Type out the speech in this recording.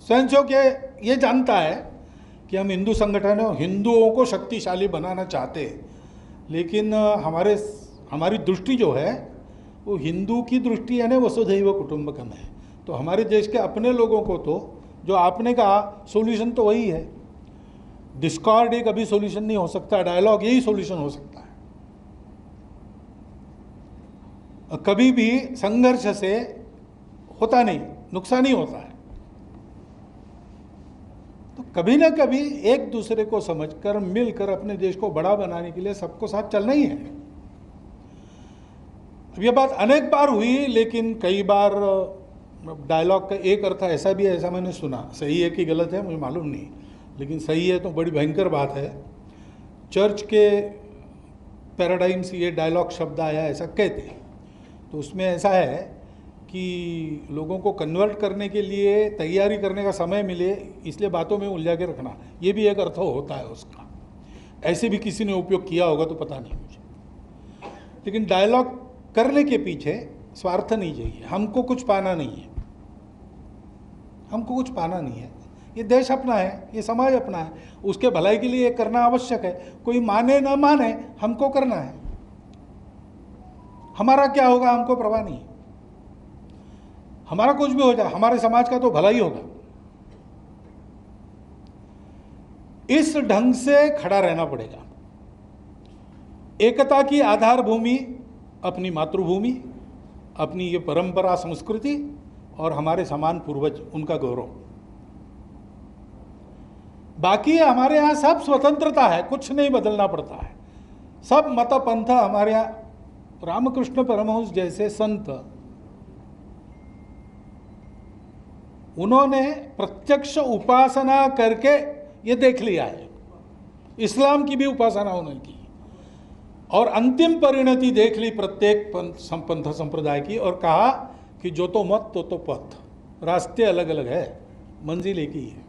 स्वयंसेवक ये जानता है कि हम हिंदू संगठन है, हिंदुओं को शक्तिशाली बनाना चाहते हैं, लेकिन हमारी दृष्टि जो है वो हिंदू की दृष्टि है ना, वसुधैव कुटुंबकम है। तो हमारे देश के अपने लोगों को तो जो आपने कहा सॉल्यूशन तो वही है। डिस्कॉर्ड एक अभी सॉल्यूशन नहीं हो सकता, डायलॉग यही सॉल्यूशन हो सकता है। कभी भी संघर्ष से होता नहीं, नुकसान ही होता है। तो कभी ना कभी एक दूसरे को समझकर मिलकर अपने देश को बड़ा बनाने के लिए सबको साथ चलना ही है। अब ये बात अनेक बार हुई, लेकिन कई बार डायलॉग का एक अर्थ ऐसा भी है, ऐसा मैंने सुना, सही है कि गलत है मुझे मालूम नहीं, लेकिन सही है तो बड़ी भयंकर बात है। चर्च के पैराडाइम से ये डायलॉग शब्द आया, ऐसा कहते हैं। तो उसमें ऐसा है कि लोगों को कन्वर्ट करने के लिए तैयारी करने का समय मिले, इसलिए बातों में उलझा के रखना, ये भी एक अर्थ होता है उसका। ऐसे भी किसी ने उपयोग किया होगा तो पता नहीं मुझे, लेकिन डायलॉग करने के पीछे स्वार्थ नहीं चाहिए। हमको कुछ पाना नहीं है, हमको कुछ पाना नहीं है। ये देश अपना है, ये समाज अपना है, उसके भलाई के लिए ये करना आवश्यक है। कोई माने ना माने, हमको करना है। हमारा क्या होगा हमको परवाह नहीं। हमारा कुछ भी हो जाए, हमारे समाज का तो भला ही होगा। इस ढंग से खड़ा रहना पड़ेगा। एकता की आधार भूमि अपनी मातृभूमि, अपनी ये परंपरा संस्कृति और हमारे समान पूर्वज, उनका गौरव। बाकी हमारे यहाँ सब स्वतंत्रता है, कुछ नहीं बदलना पड़ता है। सब मत पंथ हमारे यहाँ, रामकृष्ण परमहंस जैसे संत, उन्होंने प्रत्यक्ष उपासना करके ये देख लिया है। इस्लाम की भी उपासना उन्होंने की और अंतिम परिणति देख ली प्रत्येक पंथ संप्रदाय की, और कहा कि जो तो मत तो पथ, रास्ते अलग अलग है, मंजिल एक ही है।